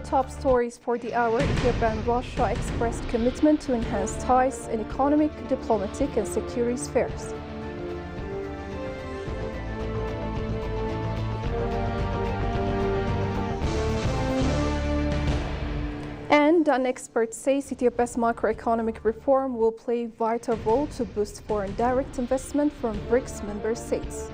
top stories for the hour, Ethiopia and Russia expressed commitment to enhance ties in economic, diplomatic and security spheres. And an expert says Ethiopia's macroeconomic reform will play a vital role to boost foreign direct investment from BRICS member states.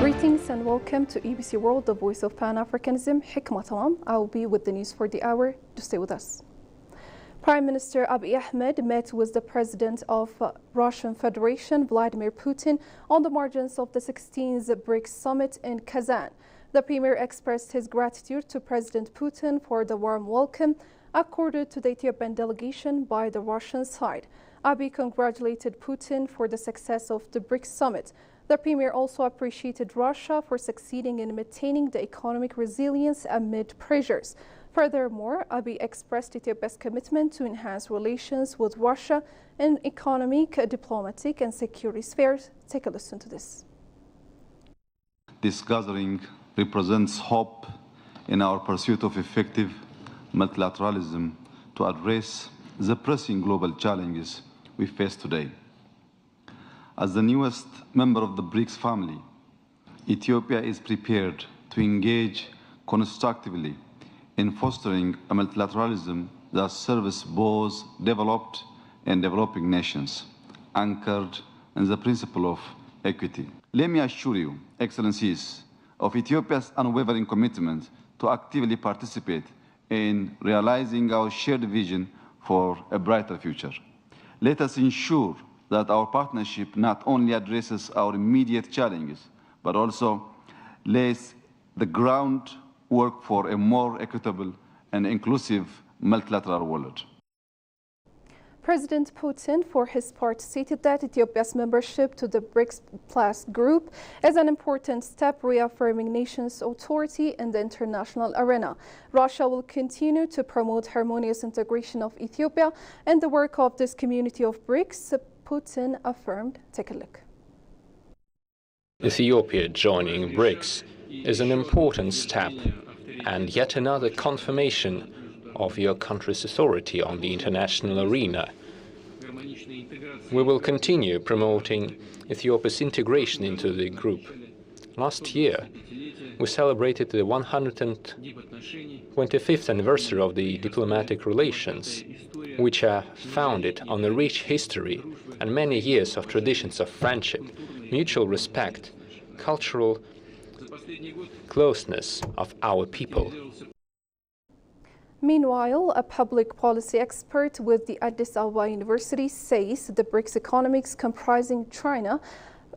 Greetings and welcome to EBC World, the voice of Pan-Africanism. Hikma Tamam. I will be with the news for the hour. Do stay with us. Prime Minister Abiy Ahmed met with the President of Russian Federation, Vladimir Putin, on the margins of the 16th BRICS summit in Kazan. The Premier expressed his gratitude to President Putin for the warm welcome accorded to the Ethiopian delegation by the Russian side. Abiy congratulated Putin for the success of the BRICS summit. The Premier also appreciated Russia for succeeding in maintaining the economic resilience amid pressures. Furthermore, Abiy expressed Ethiopia's commitment to enhance relations with Russia in economic, diplomatic and security spheres. Take a listen to this. This gathering represents hope in our pursuit of effective multilateralism to address the pressing global challenges we face today. As the newest member of the BRICS family, Ethiopia is prepared to engage constructively in fostering a multilateralism that serves both developed and developing nations, anchored in the principle of equity. Let me assure you, Excellencies, of Ethiopia's unwavering commitment to actively participate in realizing our shared vision for a brighter future. Let us ensure that our partnership not only addresses our immediate challenges, but also lays the groundwork for a more equitable and inclusive multilateral world. President Putin, for his part, stated that Ethiopia's membership to the BRICS Plus group is an important step reaffirming nations' authority in the international arena. Russia will continue to promote harmonious integration of Ethiopia and the work of this community of BRICS, Putin affirmed. Take a look. Ethiopia joining BRICS is an important step and yet another confirmation of your country's authority on the international arena. We will continue promoting Ethiopia's integration into the group. Last year, we celebrated the 125th anniversary of the diplomatic relations, which are founded on a rich history and many years of traditions of friendship, mutual respect, cultural closeness of our people. Meanwhile, a public policy expert with the Addis Ababa University says the BRICS economies comprising China,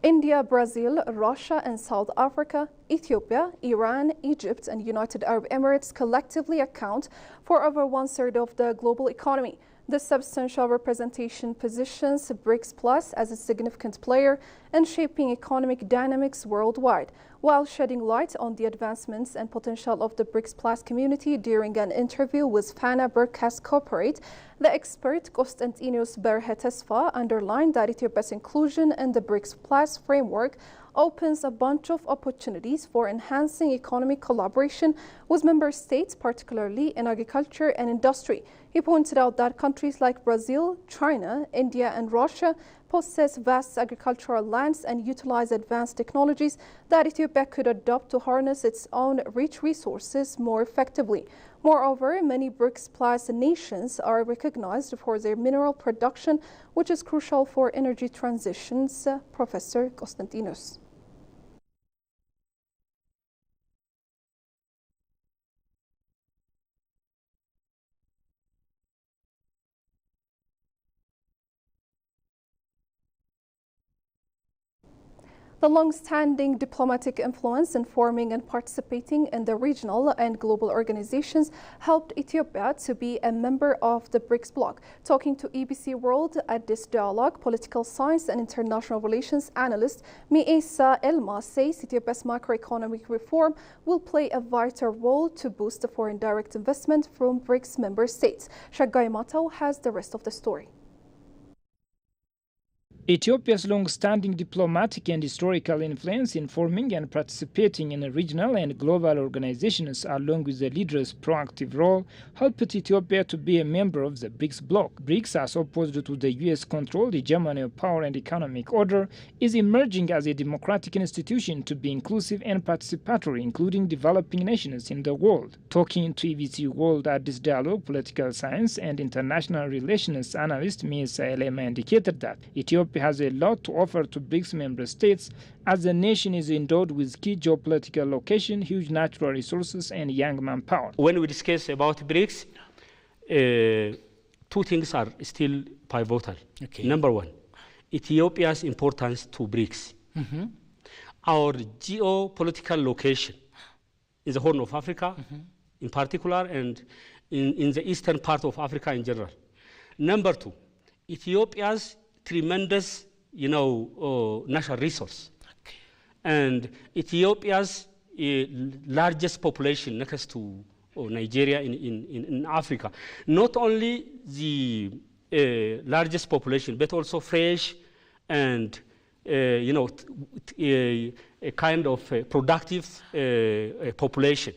India, Brazil, Russia and South Africa, Ethiopia, Iran, Egypt and United Arab Emirates collectively account for over one-third of the global economy. This substantial representation positions BRICS Plus as a significant player in shaping economic dynamics worldwide, while shedding light on the advancements and potential of the BRICS Plus community. During an interview with Fana Broadcast Corporate, the expert Konstantinos Berhe-Tesfa underlined that Ethiopia's inclusion in the BRICS Plus framework opens a bunch of opportunities for enhancing economic collaboration with member states, particularly in agriculture and industry. He pointed out that countries like Brazil, China, India and Russia possess vast agricultural lands and utilize advanced technologies that Ethiopia could adopt to harness its own rich resources more effectively. Moreover, many BRICS Plus nations are recognized for their mineral production, which is crucial for energy transitions. Professor Konstantinos. The long-standing diplomatic influence in forming and participating in the regional and global organizations helped Ethiopia to be a member of the BRICS bloc. Talking to EBC World at this dialogue, political science and international relations analyst Miesa Elma says Ethiopia's macroeconomic reform will play a vital role to boost the foreign direct investment from BRICS member states. Shagai Mato has the rest of the story. Ethiopia's long-standing diplomatic and historical influence in forming and participating in regional and global organizations, along with the leader's proactive role, helped Ethiopia to be a member of the BRICS bloc. BRICS, as opposed to the US-controlled hegemony of power and economic order, is emerging as a democratic institution to be inclusive and participatory, including developing nations in the world. Talking to EBC World at this dialogue, political science and international relations analyst Miesa Elma indicated that Ethiopia has a lot to offer to BRICS member states, as the nation is endowed with key geopolitical location, huge natural resources, and young manpower. When we discuss about BRICS, two things are still pivotal. Okay. Number one, Ethiopia's importance to BRICS. Mm-hmm. Our geopolitical location in the Horn of Africa, in particular, and in the eastern part of Africa in general. Number two, Ethiopia's tremendous, natural resource. Okay. And Ethiopia's largest population next to Nigeria in Africa. Not only the largest population, but also fresh and, a kind of productive population.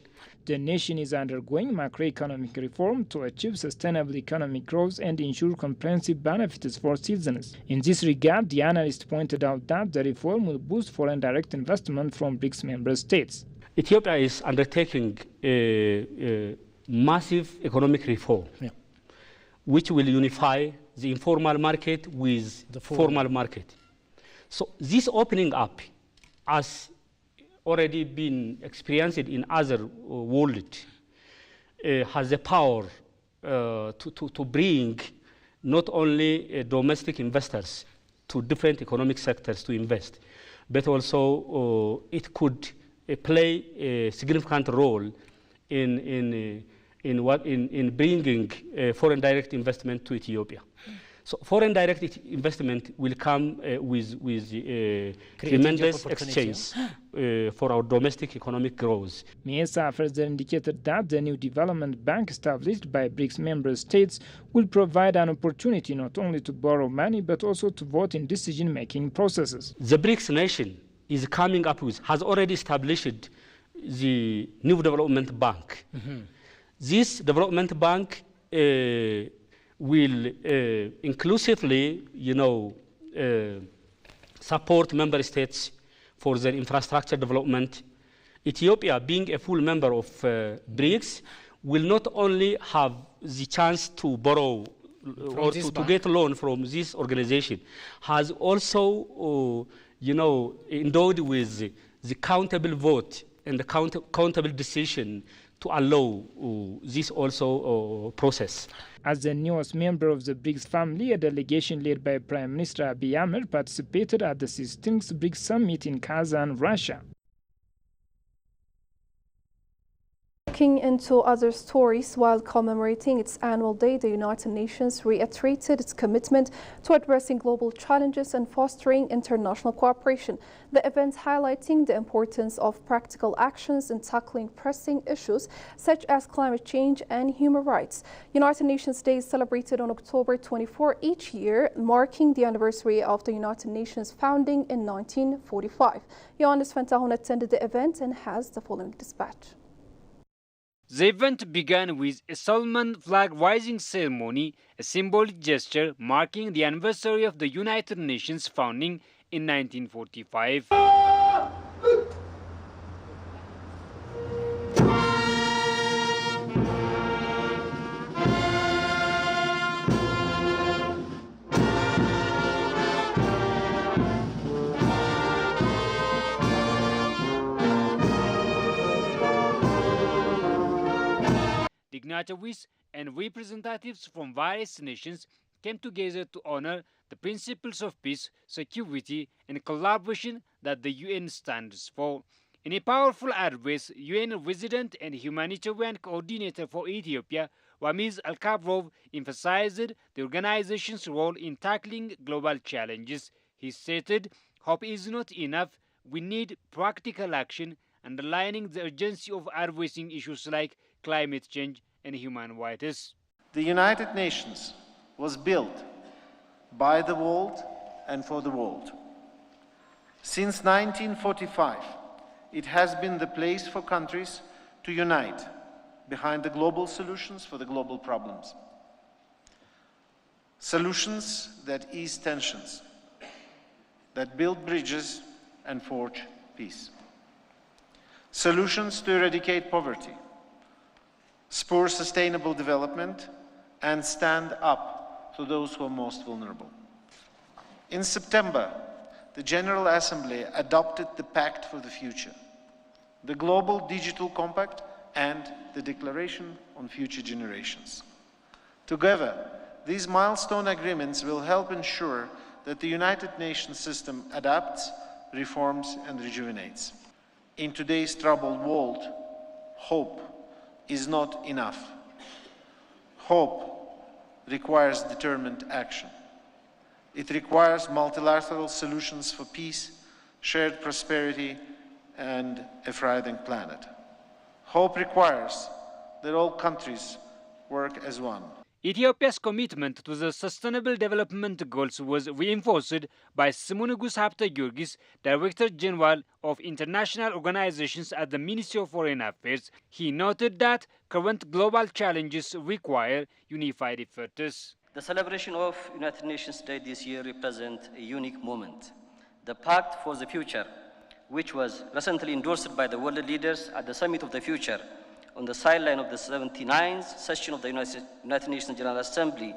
The nation is undergoing macroeconomic reform to achieve sustainable economic growth and ensure comprehensive benefits for citizens. In this regard, the analyst pointed out that the reform will boost foreign direct investment from BRICS member states. Ethiopia is undertaking a massive economic reform, which will unify the informal market with the formal market. So this opening up, as already been experienced in other world, has the power to bring not only domestic investors to different economic sectors to invest, but also it could play a significant role in bringing foreign direct investment to Ethiopia. So foreign direct investment will come with tremendous exchange for our domestic economic growth. Miesa further indicated that the new development bank established by BRICS member states will provide an opportunity not only to borrow money but also to vote in decision-making processes. The BRICS nation is coming up with, has already established the new development bank. Mm-hmm. This development bank will inclusively, support member states for their infrastructure development. Ethiopia, being a full member of BRICS, will not only have the chance to borrow or to get loan from this organization, has also, endowed with the countable vote and the countable decision to allow this also process. As the newest member of the BRICS family, a delegation led by Prime Minister Abiy Ahmed participated at the 16th BRICS summit in Kazan, Russia. Looking into other stories, while commemorating its annual day, the United Nations reiterated its commitment to addressing global challenges and fostering international cooperation. The event highlighting the importance of practical actions in tackling pressing issues such as climate change and human rights. United Nations Day is celebrated on October 24 each year, marking the anniversary of the United Nations founding in 1945. Johannes Fentahun attended the event and has the following dispatch. The event began with a Solomon flag-raising ceremony, a symbolic gesture marking the anniversary of the United Nations founding in 1945. Dignitaries and representatives from various nations came together to honor the principles of peace, security, and collaboration that the UN stands for. In a powerful address, UN Resident and Humanitarian Coordinator for Ethiopia, Wamiz Al-Kabrov, emphasized the organization's role in tackling global challenges. He stated, "Hope is not enough. We need practical action," underlining the urgency of addressing issues like climate change and human rights. The United Nations was built by the world and for the world. Since 1945, it has been the place for countries to unite behind the global solutions for the global problems. Solutions that ease tensions, that build bridges and forge peace. Solutions to eradicate poverty, spur sustainable development, and stand up to those who are most vulnerable. In September, the General Assembly adopted the Pact for the Future, the Global Digital Compact, and the Declaration on Future Generations. Together, these milestone agreements will help ensure that the United Nations system adapts, reforms, and rejuvenates. In today's troubled world, hope is not enough. Hope requires determined action. It requires multilateral solutions for peace, shared prosperity, and a thriving planet. Hope requires that all countries work as one. Ethiopia's commitment to the Sustainable Development Goals was reinforced by Simungus Hapte-Giorgis, Director General of International Organizations at the Ministry of Foreign Affairs. He noted that current global challenges require unified efforts. The celebration of United Nations Day this year represents a unique moment. The Pact for the Future, which was recently endorsed by the world leaders at the Summit of the Future on the sideline of the 79th session of the United Nations General Assembly,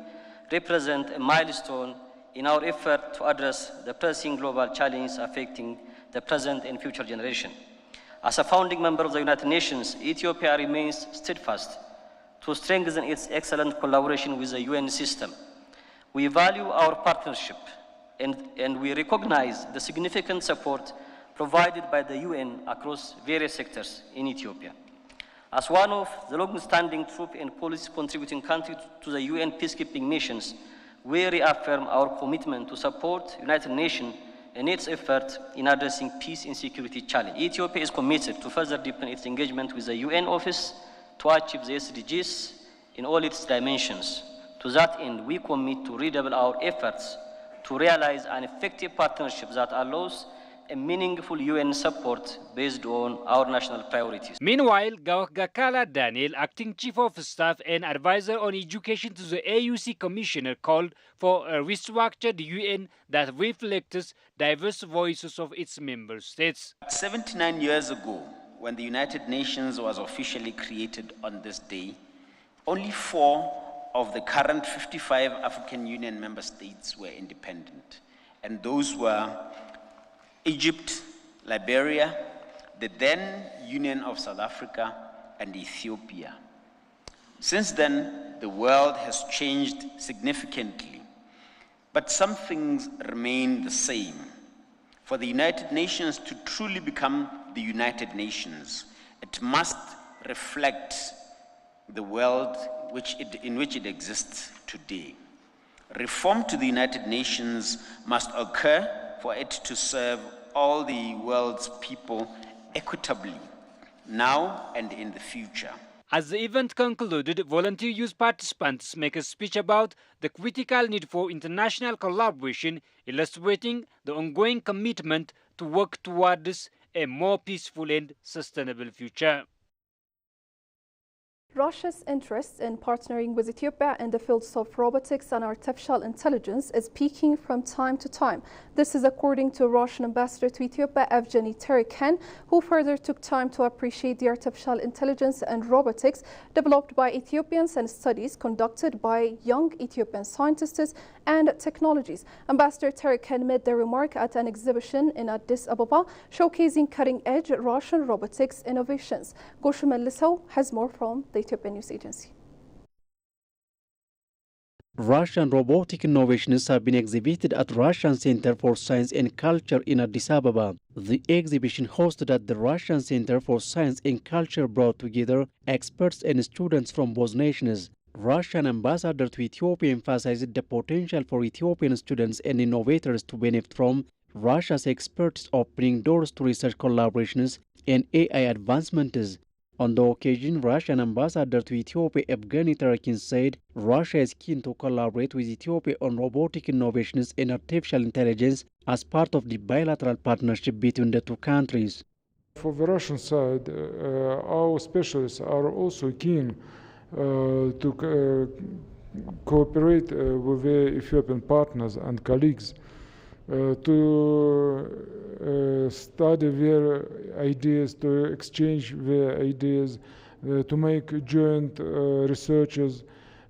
represent a milestone in our effort to address the pressing global challenges affecting the present and future generation. As a founding member of the United Nations, Ethiopia remains steadfast to strengthen its excellent collaboration with the UN system. We value our partnership and we recognize the significant support provided by the UN across various sectors in Ethiopia. As one of the long-standing troop and policy contributing countries to the UN peacekeeping missions, we reaffirm our commitment to support the United Nations in its effort in addressing peace and security challenges. Ethiopia is committed to further deepen its engagement with the UN office to achieve the SDGs in all its dimensions. To that end, we commit to redouble our efforts to realize an effective partnership that allows a meaningful UN support based on our national priorities. Meanwhile, Gakala Daniel, acting chief of staff and advisor on education to the AUC commissioner, called for a restructured UN that reflects diverse voices of its member states. 79 years ago, when the United Nations was officially created on this day, only 4 of the current 55 African Union member states were independent, and those were Egypt, Liberia, the then Union of South Africa, and Ethiopia. Since then, the world has changed significantly, but some things remain the same. For the United Nations to truly become the United Nations, it must reflect the world in which it exists today. Reform to the United Nations must occur for it to serve all the world's people equitably, now and in the future. As the event concluded, volunteer youth participants make a speech about the critical need for international collaboration, illustrating the ongoing commitment to work towards a more peaceful and sustainable future. Russia's interest in partnering with Ethiopia in the fields of robotics and artificial intelligence is peaking from time to time. This is according to Russian ambassador to Ethiopia, Evgeny Terekhan, who further took time to appreciate the artificial intelligence and robotics developed by Ethiopians and studies conducted by young Ethiopian scientists and technologies. Ambassador Terekhan made the remark at an exhibition in Addis Ababa showcasing cutting-edge Russian robotics innovations. Goshu Melliso has more from the Ethiopian News Agency. Russian robotic innovations have been exhibited at Russian Center for Science and Culture in Addis Ababa. The exhibition hosted at the Russian Center for Science and Culture brought together experts and students from both nations. Russian ambassador to Ethiopia emphasized the potential for Ethiopian students and innovators to benefit from Russia's expertise opening doors to research collaborations and AI advancements. On the occasion, Russian ambassador to Ethiopia Evgeny Tarakin said Russia is keen to collaborate with Ethiopia on robotic innovations and artificial intelligence as part of the bilateral partnership between the two countries. For the Russian side, our specialists are also keen to cooperate with the Ethiopian partners and colleagues to study their ideas, to exchange their ideas, to make joint researches.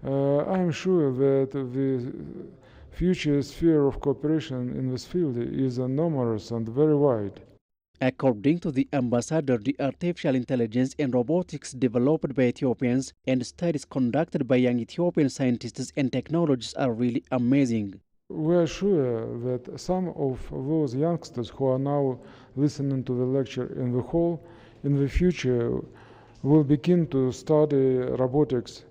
I am sure that the future sphere of cooperation in this field is numerous and very wide. According to the ambassador, the artificial intelligence and robotics developed by Ethiopians and studies conducted by young Ethiopian scientists and technologists are really amazing. We are sure that some of those youngsters who are now listening to the lecture in the hall, in the future will begin to study robotics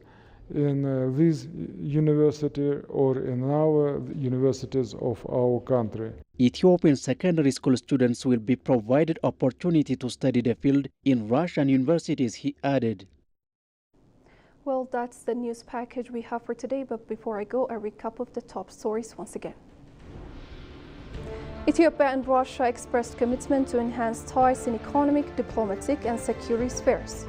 in this university or in our universities of our country. Ethiopian secondary school students will be provided opportunity to study the field in Russian universities, he added. Well, that's the news package we have for today, but before I go, a recap of the top stories once again. Ethiopia and Russia expressed commitment to enhance ties in economic, diplomatic and security spheres.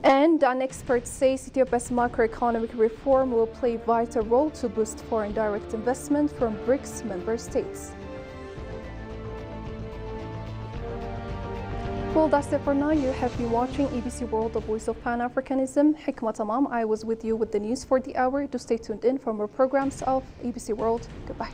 And an expert says Ethiopia's macroeconomic reform will play a vital role to boost foreign direct investment from BRICS member states. Well, that's it for now. You have been watching EBC World, the Voice of Pan-Africanism. Hikmat Tamam, I was with you with the news for the hour. Do stay tuned in for more programs of EBC World. Goodbye.